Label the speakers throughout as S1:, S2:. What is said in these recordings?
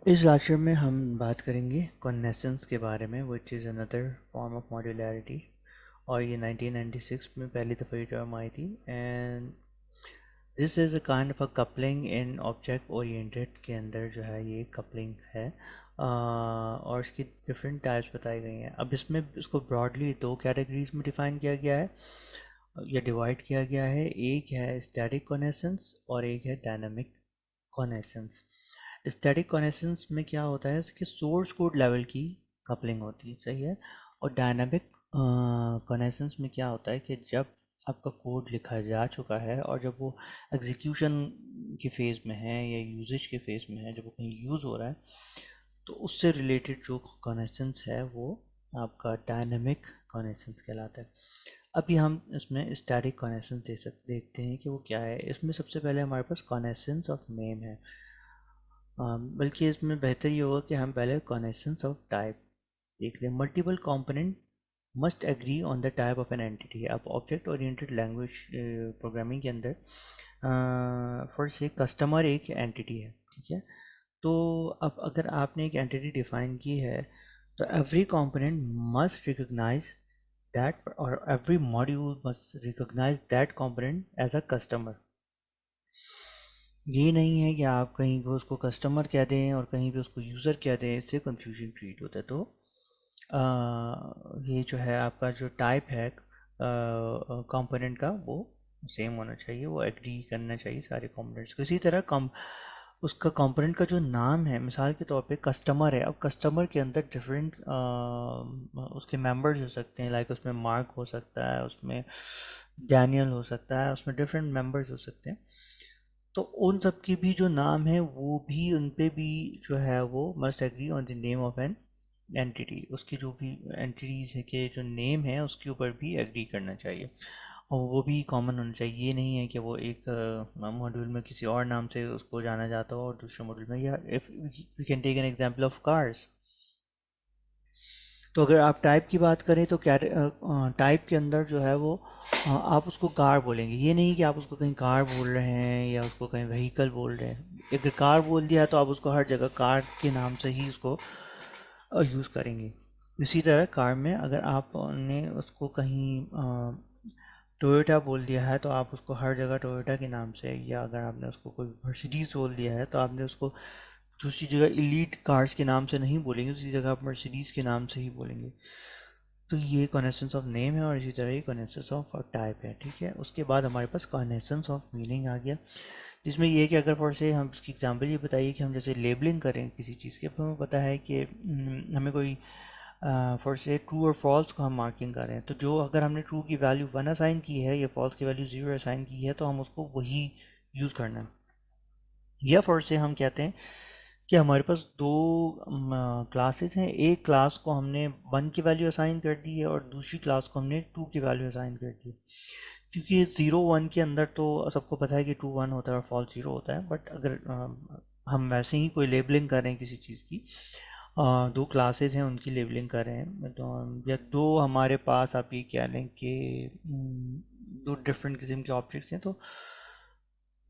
S1: इस लेक्चर में हम बात करेंगे कॉन्नेसेंस के बारे में, which is another form of modularity. और ये 1996 में पहली दफ़ा ये टर्म आई थी। And this is a kind of a coupling in object oriented के अंदर जो है ये कपलिंग है। और इसकी डिफरेंट टाइप्स बताई गई हैं। अब इसमें इसको ब्रॉडली दो कैटेगरीज में डिफाइन किया गया है या डिवाइड किया गया है। एक है स्टैटिक कॉन्नेसेंस और एक है डायनामिक कॉन्नेसेंस। स्टैटिक कॉन्नेसेंस में क्या होता है कि सोर्स कोड लेवल की कपलिंग होती है, सही है। और डायनामिक कॉन्नेसेंस में क्या होता है कि जब आपका कोड लिखा जा चुका है और जब वो एग्जीक्यूशन के फेज़ में है या यूजेज के फेज़ में है, जब वो कहीं यूज़ हो रहा है, तो उससे रिलेटेड जो कॉन्नेसेंस है वो आपका डायनामिक कॉन्नेसेंस कहलाता है। अभी हम इसमें स्टैटिक कॉन्नेसेंस देखते हैं कि वो क्या है। इसमें सबसे पहले हमारे पास कॉन्नेसेंस ऑफ नेम है। बल्कि इसमें बेहतर ये होगा कि हम पहले कॉन्नेसेंस ऑफ टाइप देख लें। Multiple component must agree on the type of an entity. अब ऑब्जेक्ट ओरिएंटेड लैंग्वेज प्रोग्रामिंग के अंदर फॉर से कस्टमर एक एंटिटी है, ठीक है। तो अब अगर आपने एक एंटिटी डिफाइन की है तो every component must recognise that, और every module must recognise that component as a customer. ये नहीं है कि आप कहीं पे उसको कस्टमर कह दें और कहीं पे उसको यूज़र कह दें, इससे कंफ्यूजन क्रिएट होता है। तो ये जो है आपका जो टाइप है कंपोनेंट का, वो सेम होना चाहिए, वो एग्री करना चाहिए सारे कंपोनेंट्स को। इसी तरह कम उसका कंपोनेंट का जो नाम है, मिसाल के तौर पे कस्टमर है। अब कस्टमर के अंदर डिफरेंट उसके मेंबर्स हो सकते हैं, लाइक उसमें मार्क हो सकता है, उसमें डैनियल हो सकता है, उसमें डिफरेंट मेंबर्स हो सकते हैं। तो उन सब के भी जो नाम है वो भी, उन पे भी जो है वो must agree on the name of an entity. उसकी जो भी एंटिटीज है के जो नेम है उसके ऊपर भी एग्री करना चाहिए, और वो भी कॉमन होना चाहिए। ये नहीं है कि वो एक मॉड्यूल में किसी और नाम से उसको जाना जाता हो और दूसरे मॉड्यूल में, या if we can take an example of cars. तो अगर आप टाइप की बात करें तो टाइप के अंदर जो है वो आप उसको कार बोलेंगे। ये नहीं कि आप उसको कहीं कार बोल रहे हैं या उसको कहीं व्हीकल बोल रहे हैं। अगर कार बोल दिया है तो आप उसको हर जगह कार के नाम से ही उसको यूज़ करेंगे। इसी तरह कार में अगर आपने उसको कहीं टोयोटा बोल दिया है तो आप उसको हर जगह टोयोटा के नाम से, या अगर आपने उसको कोई मर्सिडीज़ बोल दिया है तो आपने उसको दूसरी जगह इलीट कार्स के नाम से नहीं बोलेंगे, दूसरी जगह आप मर्सिडीज़ के नाम से ही बोलेंगे। तो ये कॉन्नेसेंस ऑफ नेम है, और इसी तरह ये कॉन्नेसेंस ऑफ टाइप है, ठीक है। उसके बाद हमारे पास कॉन्नेसेंस ऑफ मीनिंग आ गया, जिसमें ये कि अगर फॉर से हम इसकी एग्जांपल ये बताइए कि हम जैसे लेबलिंग करें किसी चीज़ की। अब हमें पता है कि हमें कोई फॉर से ट्रू और फॉल्स को हम मार्किंग कर रहे हैं, तो जो अगर हमने ट्रू की वैल्यू 1 असाइन की है या फॉल्स की वैल्यू 0 असाइन की है तो हम उसको वही यूज़ करना है। या फॉर से हम कहते हैं कि हमारे पास दो क्लासेस हैं। एक क्लास को हमने 1 की वैल्यू असाइन कर दी है और दूसरी क्लास को हमने 2 की वैल्यू असाइन कर दी है। क्योंकि 0 1 के अंदर तो सबको पता है कि 2 1 होता है और फॉल्स 0 होता है। बट अगर हम वैसे ही कोई लेबलिंग कर रहे हैं किसी चीज़ की, दो क्लासेस हैं उनकी लेबलिंग कर रहे हैं, तो या दो हमारे पास आप ये कह लें कि दो डिफरेंट किस्म के ऑब्जेक्ट्स हैं, तो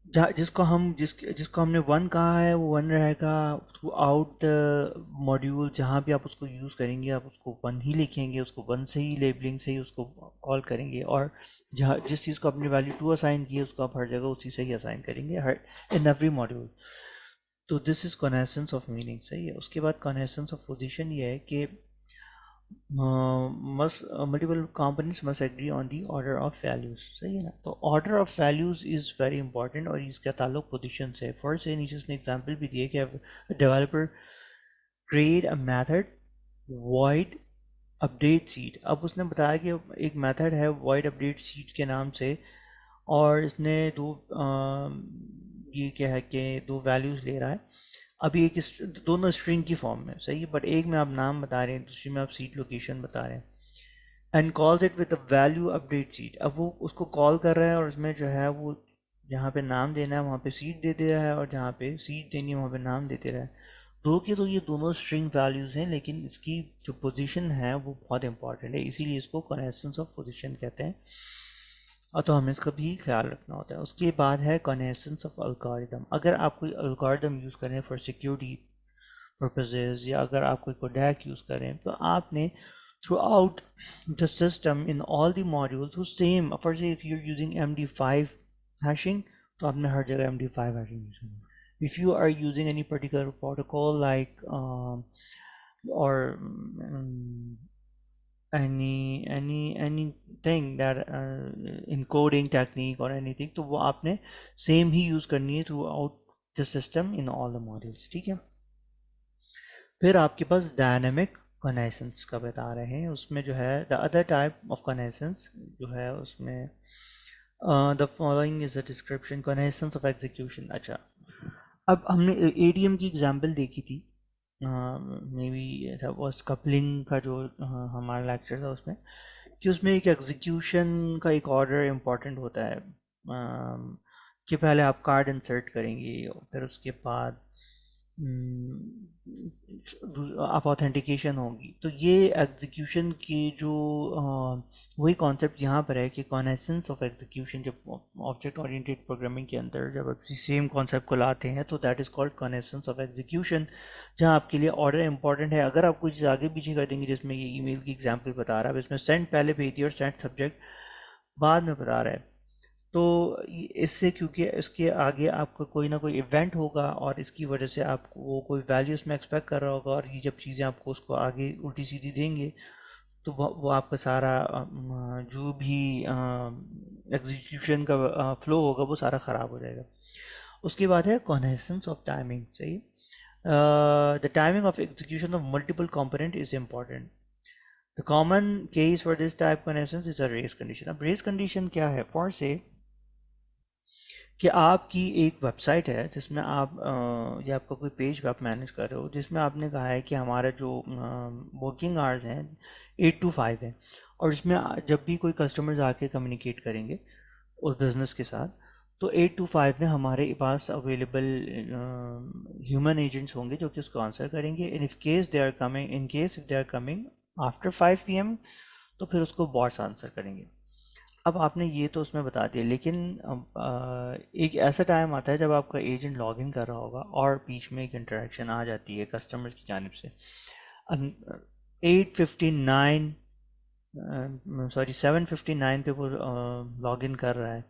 S1: जहाँ जिसको हमने 1 कहा है वो 1 रहेगा थ्रू आउट द मॉड्यूल। जहाँ भी आप उसको यूज़ करेंगे आप उसको 1 ही लिखेंगे, उसको 1 से ही लेबलिंग से ही उसको कॉल करेंगे। और जहाँ जिस चीज़ को अपनी वैल्यू 2 असाइन की है उसको आप हर जगह उसी से ही असाइन करेंगे, हर इन एवरी मॉड्यूल। तो दिस इज़ कॉन्हेसेंस ऑफ मीनिंग, सही है। उसके बाद कॉन्हेसेंस ऑफ पोजीशन ये है कि must multiple components must agree on the order of values, सही है ना। तो order of values is very important और इसका ताल्लुक पोजीशन से है। फॉर से नीचे उसने एग्जांपल भी दिए कि developer create a method void update seed। अब उसने बताया कि एक मेथड है void update seed के नाम से, और इसने ये क्या है कि दो वैल्यूज़ ले रहा है। अभी एक दोनों स्ट्रिंग की फॉर्म में, सही है, बट एक में आप नाम बता रहे हैं, दूसरी में आप सीट लोकेशन बता रहे हैं। And calls it with the value update seat. अब वो उसको कॉल कर रहा है और उसमें जो है वो जहाँ पे नाम देना है वहाँ पे सीट दे दे रहा है, और जहाँ पे सीट देनी है वहाँ पे नाम देते रहा है। दो की तो ये दोनों स्ट्रिंग वैल्यूज़ हैं, लेकिन इसकी जो पोजीशन है वो बहुत इंपॉर्टेंट है, इसीलिए इसको कॉन्हेसेंस ऑफ पोजीशन कहते हैं। और तो हमें इसका भी ख्याल रखना होता है। उसके बाद है कॉन्हेसेंस ऑफ एल्गोरिदम। अगर आप कोई एल्गोरिदम यूज़ करें फॉर सिक्योरिटी पर्पसेस, या अगर आप कोई कोडैक यूज़ करें तो आपने throughout the system in all the modules वो same, for say if you are using MD5 hashing तो आपने हर जगह MD5 हैशिंग यूज़ करनी है। If you are using any particular protocol like or anything that encoding technique or anything, तो वो आपने सेम ही यूज़ करनी है throughout the system in all the modules, ठीक है। फिर आपके पास डायनेमिक कनेक्शंस का बता रहे हैं, उसमें जो है the other type of connections जो है उसमें the following is the description connections of execution. अच्छा, अब हमने ADM की एग्जांपल देखी थी, मे बी वॉज कपलिंग का जो हमारा लेक्चर था उसमें, कि उसमें एक एग्जीक्यूशन का एक ऑर्डर इम्पॉर्टेंट होता है, कि पहले आप कार्ड इंसर्ट करेंगे और फिर उसके बाद आप ऑथेंटिकेशन होगी। तो ये एग्जीक्यूशन की जो वही कॉन्सेप्ट यहाँ पर है कि कॉनेसेंस ऑफ एग्जीक्यूशन, जब ऑब्जेक्ट ओरिएंटेड प्रोग्रामिंग के अंदर जब आप सेम कॉन्सेप्ट को लाते हैं तो that is called connascence of execution, जहाँ आपके लिए ऑर्डर इंपॉर्टेंट है। अगर आप कुछ आगे पीछे कर देंगे, जिसमें ये ईमेल की एग्जांपल बता रहा है, इसमें सेंड पहले भेज दिया और सेंड सब्जेक्ट बाद में बता रहा है, तो इससे क्योंकि इसके आगे आपका कोई ना कोई इवेंट होगा और इसकी वजह से आपको वो कोई वैल्यू इसमें एक्सपेक्ट कर रहा होगा, और ये जब चीज़ें आपको उसको आगे उल्टी सीधी देंगे तो वो आपका सारा जो भी एग्जीक्यूशन का फ्लो होगा वो सारा ख़राब हो जाएगा। उसके बाद है कॉन्हेसेंस ऑफ टाइमिंग। सही, the timing of execution of multiple component is important. The common case for this type connascence is a race condition. अब रेस कंडीशन क्या है? फॉर से कि आपकी एक वेबसाइट है जिसमें आप या आपका कोई पेज आप मैनेज कर रहे हो, जिसमें आपने कहा है कि हमारा जो वर्किंग आवर्स हैं 8 to 5 है, और इसमें जब भी कोई कस्टमर्स आके कम्युनिकेट करेंगे उस बिज़नेस के साथ, तो 8 to 5 में हमारे पास अवेलेबल ह्यूमन एजेंट्स होंगे जो कि उसको आंसर करेंगे। In case they are coming after 5 PM तो फिर उसको बॉट्स आंसर करेंगे। अब आपने ये तो उसमें बता दिया, लेकिन एक ऐसा टाइम आता है जब आपका एजेंट लॉग इन कर रहा होगा और बीच में एक इंटरेक्शन आ जाती है कस्टमर की जानिब से। अब 8:59 सॉरी 7:59 पे वो लॉग इन कर रहा है,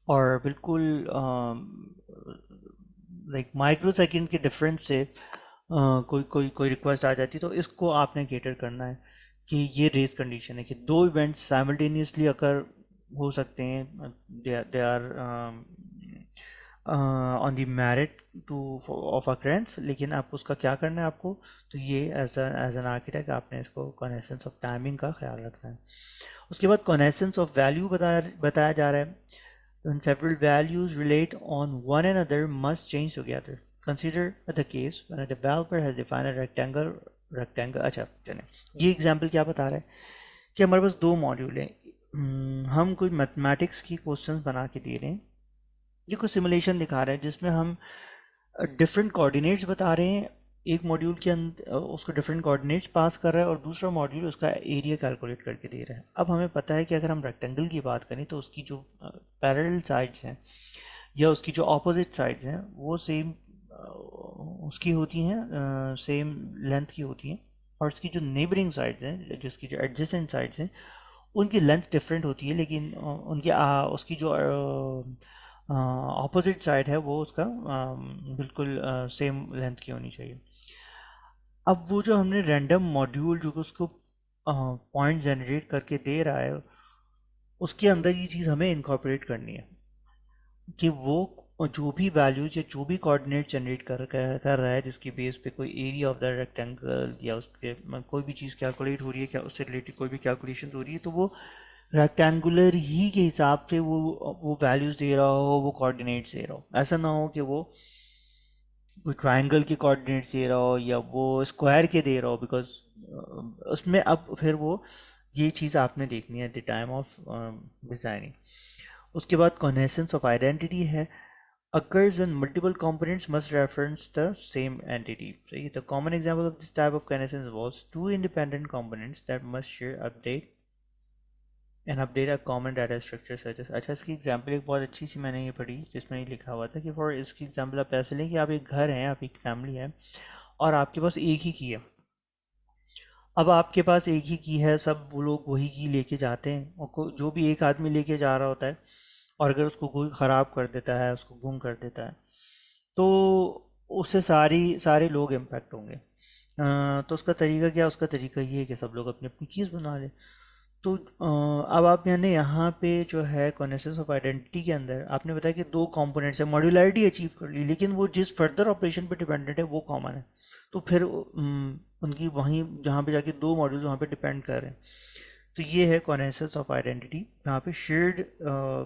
S1: और बिल्कुल लाइक माइक्रो सेकेंड के डिफरेंस से कोई रिक्वेस्ट आ जाती है, तो इसको आपने केटर करना है कि ये रेस कंडीशन है कि दो इवेंट्स साइमल्टेनियसली अगर हो सकते हैं, they are on the merit to of occurrences, लेकिन आपको उसका क्या करना है आपको, तो ये एज एन आर्किटेक्ट आपने इसको कॉन्हेसेंस ऑफ टाइमिंग का ख्याल रखना है। उसके बाद कॉन्हेसेंस ऑफ वैल्यू बताया जा रहा है। When several values relate on one another must change together. Consider the case when a developer has defined a rectangle। अच्छा चलें, ये एग्जाम्पल क्या बता रहा है कि हमारे पास दो मॉड्यूल हैं, हम कोई मैथमेटिक्स की क्वेश्चंस बना के दे रहे हैं, ये कोई सिमुलेशन दिखा रहा है जिसमें हम डिफरेंट कोऑर्डिनेट्स बता रहे हैं। एक मॉड्यूल के अंदर उसको डिफरेंट कोऑर्डिनेट्स पास कर रहा है और दूसरा मॉड्यूल उसका एरिया कैलकुलेट करके दे रहा है। अब हमें पता है कि अगर हम रेक्टेंगल की बात करें तो उसकी जो पैरेलल साइड्स हैं या उसकी जो ऑपोजिट साइड्स हैं वो सेम उसकी होती हैं, सेम लेंथ की होती हैं, और उसकी जो नेबरिंग साइड्स हैं, जिसकी जो एडजेसेंट साइड्स हैं, उनकी लेंथ डिफरेंट होती है, लेकिन उनकी उसकी जो ऑपोजिट साइड है वो उसका बिल्कुल सेम लेंथ की होनी चाहिए। अब वो जो हमने रैंडम मॉड्यूल जो कि उसको पॉइंट जनरेट करके दे रहा है, उसके अंदर ये चीज़ हमें इनकॉर्पोरेट करनी है कि वो जो भी वैल्यूज या जो भी कोऑर्डिनेट जनरेट कर रहा है, जिसकी बेस पे कोई एरिया ऑफ द रेक्टेंगल या उसके कोई भी चीज़ कैलकुलेट हो रही है, क्या उससे रिलेटेड कोई भी कैलकुलेशन हो रही है, तो वो रेक्टेंगुलर ही के हिसाब से वो वैल्यूज दे रहा हो, वो कोऑर्डिनेट्स दे रहा हो। ऐसा ना हो कि वो कोई ट्रायंगल के कोऑर्डिनेट्स दे रहा हो या वो स्क्वायर के दे रहा हो, बिकॉज उसमें अब फिर वो ये चीज़ आपने देखनी है at the time of designing. उसके बाद कॉन्हेसेंस ऑफ आइडेंटिटी है, occurs when multiple components must reference the same entity. So the common example of this type of connaissance involves two independent components that must share update a common data structure such as। अच्छा, इसकी example एक बहुत अच्छी सी मैंने ये पढ़ी जिसमें ये लिखा हुआ था कि फॉर इसकी एग्जांपल आप ऐसे लें कि आप एक घर हैं, आप एक फैमिली है, और आपके पास एक ही की है। अब आपके पास एक ही की है, सब वो लोग वही की लेके जाते हैं, और जो भी एक आदमी लेके जा रहा होता है, और अगर उसको कोई ख़राब कर देता है, उसको गुम कर देता है, तो उससे सारे लोग इम्पेक्ट होंगे। तो उसका तरीका क्या है? उसका तरीका ये है कि सब लोग अपनी अपनी चीज़ बना लें। तो अब आप मैंने यहाँ पे जो है कॉन्सेप्ट ऑफ आइडेंटिटी के अंदर आपने बताया कि दो कंपोनेंट्स है, मॉड्यूलैरिटी अचीव कर ली, लेकिन वो जिस फर्दर ऑपरेशन पे डिपेंडेंट है वो कॉमन है। तो फिर उनकी वहीं जहाँ पे जाके दो मॉड्यूल वहाँ पे डिपेंड कर रहे हैं। तो ये है कॉन्सेप्ट ऑफ आइडेंटिटी, यहाँ पे शेयर्ड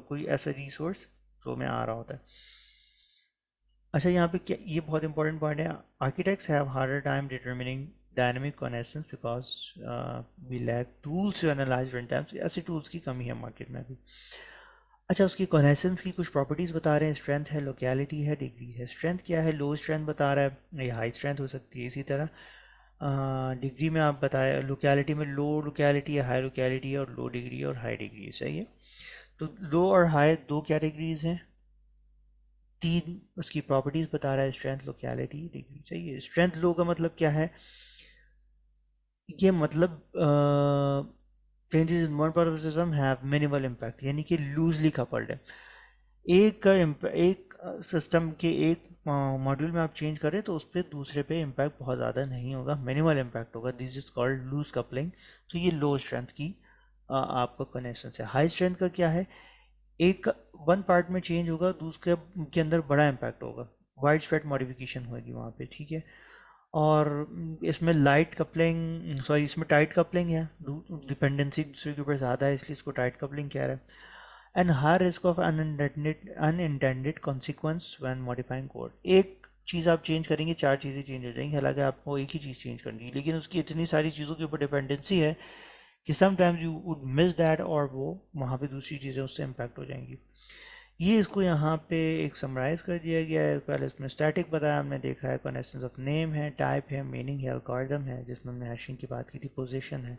S1: कोई ऐसा रिसोर्स जो में आ रहा होता है। अच्छा, यहाँ पे क्या, ये बहुत इंपॉर्टेंट पॉइंट है, architects have harder time determining dynamic connections because we lack tools to analyse run times. ऐसे टूल्स की कमी है मार्केट में अभी। अच्छा, उसकी कनेक्शंस की कुछ प्रॉपर्टीज़ बता रहे हैं, स्ट्रेंथ है, लोकेलिटी है, डिग्री है। स्ट्रेंथ क्या है? लो स्ट्रेंथ बता रहा है, या हाई स्ट्रेंथ हो सकती है। इसी तरह डिग्री में आप बताया, लोकेलिटी में लो लोकेलिटी है, हाई लोकेलिटी है, और लो डिग्री और हाई डिग्री है। सही है। तो लो और हाई दो कैटेगरीज हैं, तीन उसकी प्रॉपर्टीज बता रहा है, स्ट्रेंथ, लोकेलिटी, डिग्री। चाहिए स्ट्रेंथ लो का मतलब क्या है? ये मतलब changes in one part of system have minimal impact, यानी कि लूजली कपल्ड है। एक सिस्टम के एक मॉड्यूल में आप चेंज करें तो उस पर दूसरे पे इम्पैक्ट बहुत ज़्यादा नहीं होगा, मिनिमल इम्पैक्ट होगा। This is called loose coupling. तो ये लो स्ट्रेंथ की आपका कनेक्शन है। हाई स्ट्रेंथ का क्या है? एक वन पार्ट में चेंज होगा, दूसरे के अंदर बड़ा इम्पैक्ट होगा, वाइड स्प्रेड मॉडिफिकेशन होगी वहाँ पे। ठीक है। और इसमें लाइट कपलिंग, सॉरी, इसमें टाइट कपलिंग है, डिपेंडेंसी दूसरे के ऊपर ज़्यादा है, इसलिए इसको टाइट कपलिंग कह रहा है। And high risk of unintended consequence when modifying code. एक चीज़ आप चेंज करेंगे, चार चीज़ें चेंज हो जाएंगी, हालांकि आपको एक ही चीज़ चेंज करनी है, लेकिन उसकी इतनी सारी चीज़ों के ऊपर डिपेंडेंसी है कि sometimes you would miss that, और वो वहाँ पे दूसरी चीज़ें उससे इम्पैक्ट हो जाएंगी। ये इसको यहाँ पे एक समराइज कर दिया गया है। पहले इसमें स्टैटिक बताया, हमने देखा है, कनेक्शंस ऑफ नेम है, टाइप है, मीनिंग है, एल्गोरिथम है, जिसमें हमने हैशिंग की बात की थी, पोजीशन है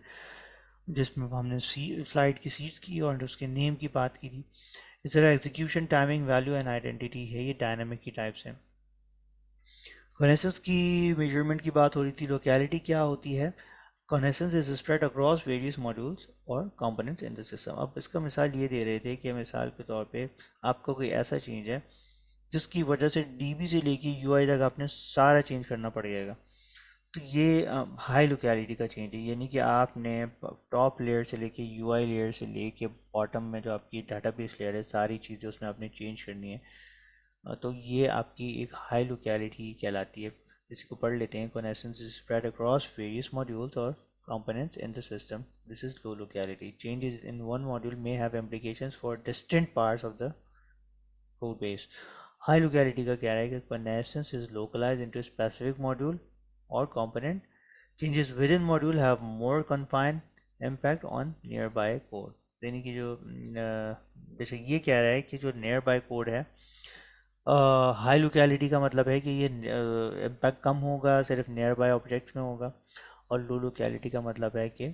S1: जिसमें हमने स्लाइड की सीट्स की और उसके नेम की बात की थी। इस तरह execution, timing, value and identity है, ये डायनामिक की टाइप्स हैं। कनेक्शंस की मेजरमेंट की बात हो रही थी। लोकेलिटी क्या होती है? Connections is spread across various modules और कंपोनेंट्स इन द सिस्टम। अब इसका मिसाल ये दे रहे थे कि मिसाल के तौर पे आपका कोई ऐसा चेंज है जिसकी वजह से डीबी से लेके यूआई तक आपने सारा चेंज करना पड़ जाएगा। तो ये हाई लोकेलिटी का चेंज है, यानी कि आपने टॉप लेयर से लेके यूआई लेयर से लेके बॉटम में जो आपकी डाटाबेस लेयर है, सारी चीज़ें उसमें आपने चेंज करनी है। तो ये आपकी एक हाई लोकेलिटी कहलाती है। इसको पढ़ लेते हैं। Connections spread across various modules और components in the system. This is low locality. Changes in one module may have implications for distant parts of the code base. High locality का क्या है कि connections is localized into a specific module or component. Changes within module have more confined impact on nearby code. यानी कि जो जैसे ये कह रहा है कि जो nearby code है, हाई लोकेलिटी का मतलब है कि ये इम्पैक्ट कम होगा, सिर्फ नियर बाय ऑब्जेक्ट्स में होगा। और लो लोकेलिटी का मतलब है कि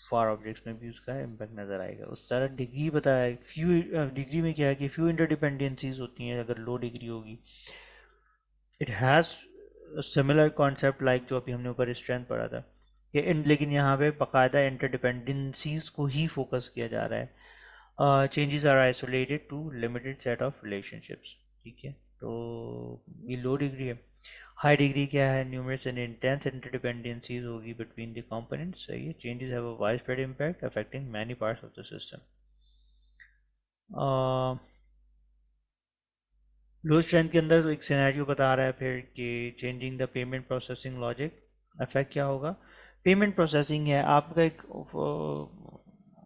S1: फार ऑब्जेक्ट्स में भी उसका इम्पैक्ट नज़र आएगा। उस तरह डिग्री बताया है। फ्यू डिग्री में क्या है कि फ्यू इंटरडिपेंडेंसीज होती हैं अगर लो डिग्री होगी। It has similar concept like जो अभी हमने ऊपर स्ट्रेंथ पढ़ा था कि लेकिन यहाँ पे बाकायदा इंटरडिपेंडेंसीज को ही फोकस किया जा रहा है। Changes are isolated to limited set of relationships. ठीक है। तो ये लो डिग्री है। हाई डिग्री क्या है? न्यूमरस एंड इंटेंस इंटरडिपेंडेंसीज होगी बिटवीन द कंपोनेंट्स। सही है। Changes have a wide spread impact affecting many parts of the system. Low strength के अंदर तो एक सिनेरियो बता रहा है फिर कि changing the payment processing logic, effect क्या होगा? पेमेंट प्रोसेसिंग है आपका एक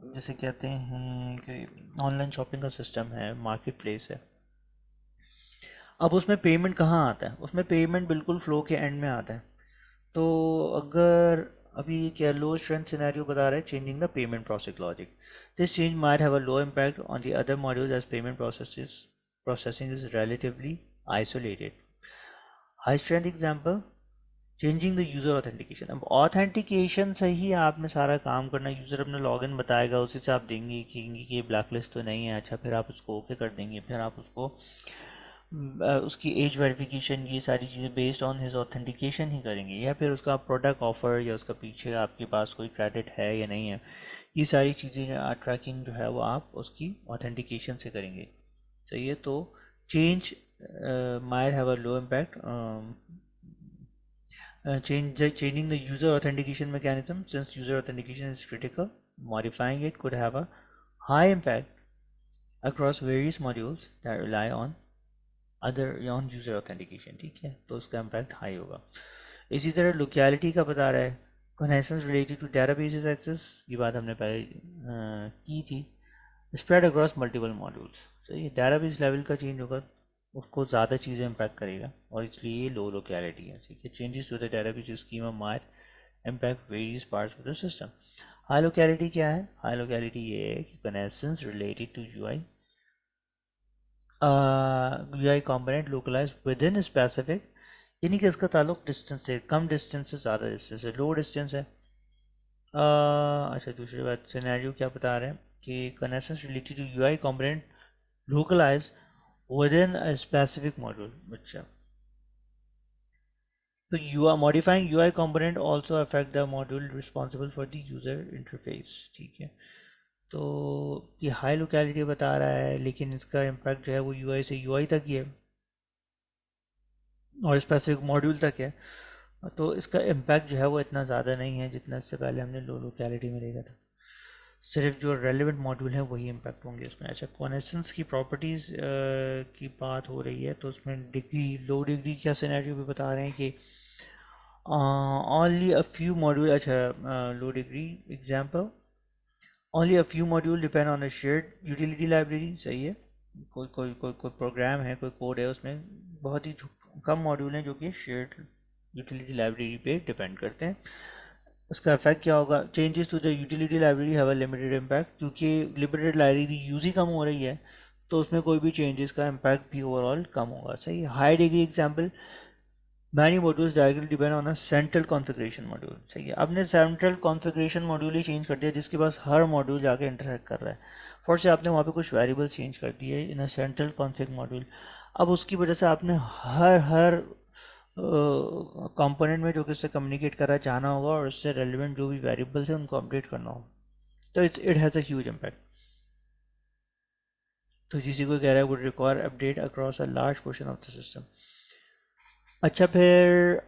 S1: जैसे कहते हैं कि ऑनलाइन शॉपिंग का सिस्टम है, मार्केट प्लेस है। अब उसमें पेमेंट कहाँ आता है? उसमें पेमेंट बिल्कुल फ्लो के एंड में आता है। तो अगर अभी क्या लो स्ट्रेंथ सिनेरियो बता रहा है changing the payment process logic, this change might have a low impact on the other modules as payment processing is relatively isolated. High strength example, changing the user authentication. अब authentication से ही आपने सारा काम करना। यूज़र अपना login बताएगा, उसी से आप देंगे कि ये ब्लैक लिस्ट तो नहीं है। अच्छा, फिर आप उसको ओके कर देंगे, फिर आप उसको उसकी एज वेरिफिकेशन, ये सारी चीज़ें बेस्ड ऑन हिज ऑथेंटिकेशन ही करेंगे, या फिर उसका प्रोडक्ट ऑफर या उसका पीछे आपके पास कोई क्रेडिट है या नहीं है, ये सारी चीज़ें ट्रैकिंग जो है वो आप उसकी ऑथेंटिकेशन से करेंगे। सही है। तो change might have a low impact, changing the user authentication mechanism, since user authentication is critical, modifying it could have a high impact across various modules that rely on other on user authentication। ठीक है, तो उसका impact high होगा। इसी तरह locality का बता रहा है, connections related to databases access, ये बात हमने पहले की थी, spread across multiple modules। तो ये database level का change होगा, उसको ज़्यादा चीज़ें इम्पैक्ट करेगा और इसलिए ये लो लोकेलिटी है। ठीक है, changes to the database schema might impact various parts of the system. High locality क्या है? हाई लोकेलिटी ये है कि connections related to UI component localise within specific, यानी कि इसका ताल्लुक डिस्टेंस से, कम डिस्टेंस से ज़्यादा डिस्टेंस है, लो डिस्टेंस है। अच्छा, दूसरी बात सिनेरियो क्या बता रहे हैं कि connections related to UI component localise within a specific module। अच्छा, तो UI modifying UI component also affect the module responsible for the user interface। ठीक है, तो ये हाई लोकेलिटी बता रहा है, लेकिन इसका इम्पैक्ट जो है वो UI से UI तक ही है और स्पेसिफिक मॉड्यूल तक है, तो इसका इम्पैक्ट जो है वो इतना ज़्यादा नहीं है जितना इससे पहले हमने लो लोकेलिटी में देखा था। सिर्फ जो रेलेवेंट मॉड्यूल है वही इम्पैक्ट होंगे इसमें। अच्छा, कनेक्शंस की प्रॉपर्टीज़ की बात हो रही है, तो उसमें डिग्री, लो डिग्री का सिनेरियो भी बता रहे हैं कि only a few module। अच्छा, low degree example, only a few module depend on a shared utility library। सही है, कोई प्रोग्राम है, कोई कोड है, उसमें बहुत ही कम मॉड्यूल हैं जो कि शेयर्ड यूटिलिटी लाइब्रेरी पे डिपेंड करते हैं। उसका इफेक्ट क्या होगा? Changes to the utility library have a limited impact, क्योंकि लिमिटेड लाइब्रेरी यूज ही कम हो रही है, तो उसमें कोई भी चेंजेस का इम्पैक्ट भी ओवरऑल कम होगा। सही है। High degree example, many modules directly depend on a central configuration module. सही है, आपने सेंट्रल कॉन्फ़िगरेशन मॉड्यूल ही चेंज कर दिया जिसके पास हर मॉड्यूल जाके इंटरेक्ट कर रहा है। फॉर से आपने वहाँ पे कुछ वेरिएबल चेंज कर दिए इन अ सेंट्रल कॉन्फ़िग मॉड्यूल, अब उसकी वजह से आपने हर कंपोनेंट में जो कि उससे कम्युनिकेट कर रहा है जाना होगा और उससे रेलिवेंट जो भी वेरिएबल्स हैं उनको अपडेट करना होगा, तो it has a huge impact. तो जिसी को कह रहा है would require update across a large portion of the system. अच्छा, फिर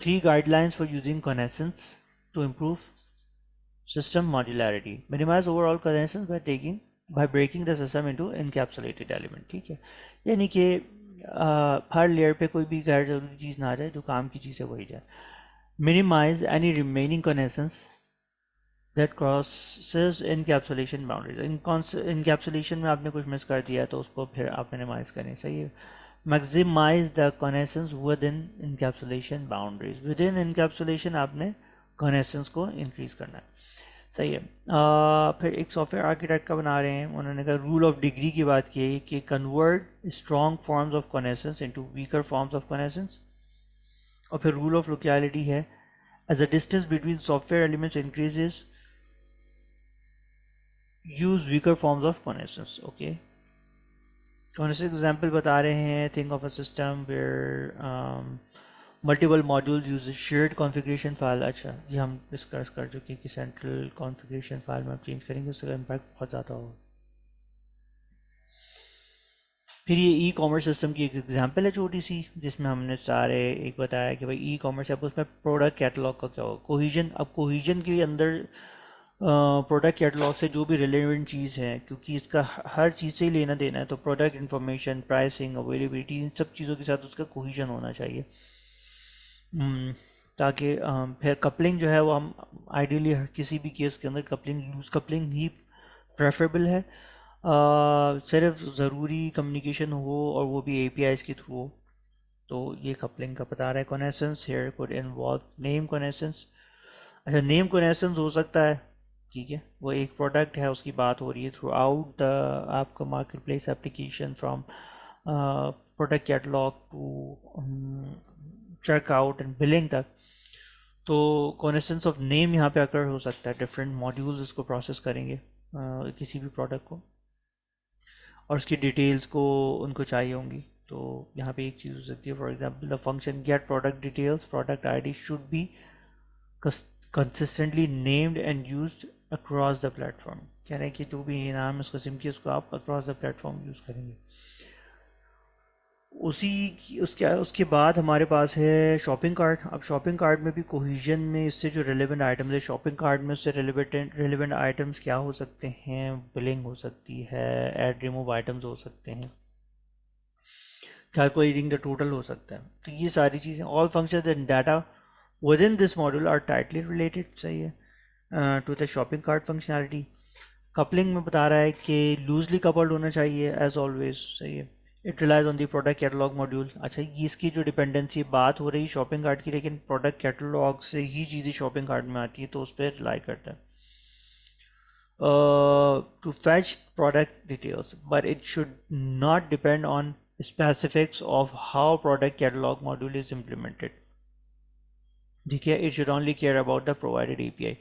S1: 3 guidelines for using connections to improve system modularity, minimize overall connections by breaking the system into encapsulated element. ठीक है, यानी कि हर लेयर पे कोई भी गैर जरूरी चीज़ ना आ जाए, जो काम की चीज़ है वही जाए। Minimize any remaining connections that crosses encapsulation boundaries. Encapsulation में आपने कुछ मिस कर दिया तो उसको फिर आप मिनिमाइज करें। सही है। Maximize the connections within encapsulation boundaries, within encapsulation आपने कनेक्शंस को इंक्रीज करना है। सही है। फिर एक सॉफ्टवेयर आर्किटेक्ट का बना रहे हैं, उन्होंने कहा रूल ऑफ डिग्री की बात की है कि convert strong forms of connections into weaker forms of connections. और फिर रूल ऑफ लोकेलिटी है, as the distance between software elements increases use weaker forms of connections. Okay, कौन से एग्जाम्पल बता रहे हैं? Think of a system where multiple modules use shared configuration file. अच्छा, ये हम डिस्कस कर चुके हैं कि सेंट्रल कॉन्फ़िगरेशन फाइल में आप चेंज करेंगे उसका इम्पैक्ट बहुत ज़्यादा होगा। फिर ये ई कॉमर्स सिस्टम की एक एग्जांपल है छोटी सी, जिसमें हमने सारे एक बताया कि भाई ई कॉमर्स ऐप, उसमें प्रोडक्ट कैटलॉग का क्या होगा, कोहिजन। अब कोहिजन के अंदर प्रोडक्ट कैटलॉग से जो भी रिलेवेंट चीज़ है, क्योंकि इसका हर चीज़ से ही लेना देना है, तो प्रोडक्ट इन्फॉर्मेशन, प्राइसिंग, अवेलेबिलिटी, इन सब चीज़ों के साथ उसका कोहिजन होना चाहिए। ताकि फिर कपलिंग जो है वो हम आइडियली किसी भी केस के अंदर कपलिंग ही प्रेफरेबल है। सिर्फ ज़रूरी कम्युनिकेशन हो और वो भी APIs के थ्रू हो, तो ये कपलिंग का बता रहा है। Connections here could involve name connections. अच्छा, नेम कनेक्शंस हो सकता है, ठीक है, वो एक प्रोडक्ट है उसकी बात हो रही है, थ्रू आउट द आपका market place application, from product catalog to checkout and billing तक। तो कॉन्स्टेंस ऑफ नेम यहाँ पे अकर हो सकता है, डिफरेंट मॉड्यूल्स इसको प्रोसेस करेंगे किसी भी प्रोडक्ट को। और उसकी डिटेल्स को उनको चाहिए होंगी। तो यहाँ पे एक चीज़ हो सकती है, for example the function get product details product ID should be consistently named and used across the platform। कह रहे हैं कि जो भी नाम है उसका सिम की उसको आप across the platform यूज़ करेंगे। उसके उसके बाद हमारे पास है शॉपिंग कार्ट। अब शॉपिंग कार्ट में भी कोहिजन में इससे जो रिलेवेंट आइटम्स है शॉपिंग कार्ट में उससे रिलेवेंट आइटम्स क्या हो सकते हैं, बिलिंग हो सकती है, ऐड रिमूव आइटम्स हो सकते हैं, कैलकुलेटिंग द टोटल हो सकता है। तो ये सारी चीज़ें all functions and data within this module are tightly related, सही है, to the shopping cart functionality. Coupling में बता रहा है कि लूजली कपल्ड होना चाहिए एज ऑलवेज, सही है। It relies on the product catalog module. अच्छा, ये इसकी जो डिपेंडेंसी बात हो रही है शॉपिंग कार्ट की, लेकिन प्रोडक्ट कैटलॉग से ही चीज़ें शॉपिंग कार्ट में आती है तो उस पर रिलाई करता है। To fetch product details, but it should not depend on specifics of how product catalog module is implemented। ठीक है, it should only care about the provided API।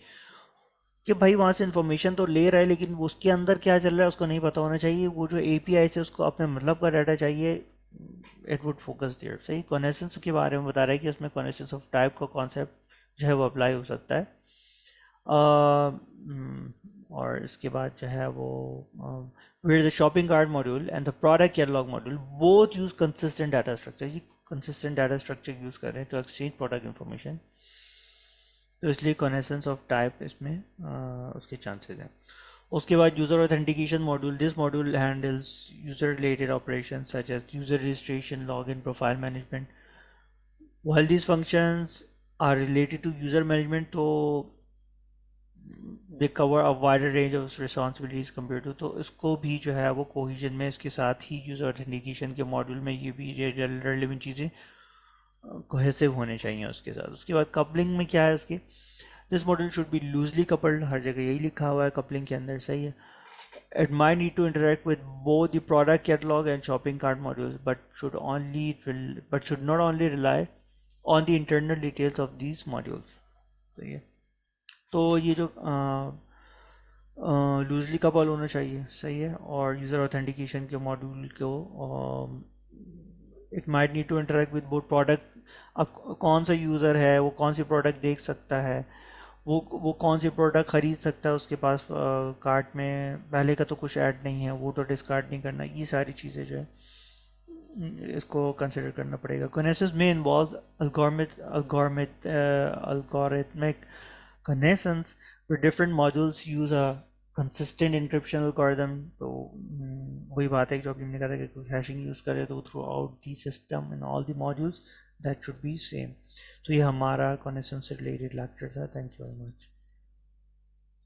S1: कि भाई वहाँ से इंफॉर्मेशन तो ले रहा है लेकिन उसके अंदर क्या चल रहा है उसको नहीं पता होना चाहिए। वो जो API से उसको अपने मतलब का डाटा चाहिए, इट वुड फोकस देयर। सही, कॉन्सेंस के बारे में बता रहा है कि उसमें कॉन्सेंस ऑफ टाइप का कॉन्सेप्ट जो है वो अप्लाई हो सकता है। और इसके बाद जो है वो where the shopping cart module and the product catalog module both use consistent data structure। ये consistent data structure यूज़ कर रहे हैं to exchange product information, तो इसलिए कॉन्सेंस ऑफ टाइप इसमें उसके चांसेस हैं। उसके बाद user authentication module. This module handles user related operation such as user registration, login, profile management. while these functions are related to user management, तो they cover a wider range of responsibilities compared to, तो इसको भी जो है वो cohesion में इसके साथ ही यूज़र ऑथेंटिकेशन के मॉड्यूल में ये भी रेलेवेंट चीज़ें कोहेसिव होने चाहिए उसके साथ। उसके बाद कपलिंग में क्या है इसके, this module should be loosely coupled, हर जगह यही लिखा हुआ है कपलिंग के अंदर, सही है। It might need to interact with both the product catalog and shopping cart modules, but should not only rely on the internal details of these modules। सही है, तो ये जो लूजली कपल होना चाहिए, सही है। और यूज़र ऑथेंटिकेशन के मॉड्यूल को it might need to interact with both product. अब कौन सा यूज़र है वो कौन सी प्रोडक्ट देख सकता है, वो कौन सी प्रोडक्ट ख़रीद सकता है उसके पास कार्ट में पहले का तो कुछ ऐड नहीं है, वो तो डिस्कार्ड नहीं करना। ये सारी चीज़ें जो है इसको कंसिडर करना पड़ेगा। कनेसेस में involve algorithmic connections where different modules use a consistent encryption algorithm। तो वही बात है जो अभी हमने कहा था कि कोई हैशिंग यूज़ करे तो through out the system in all the modules that should be same. तो ये हमारा कनेक्शन से रिलेटेड लेक्चर था। Thank you very much.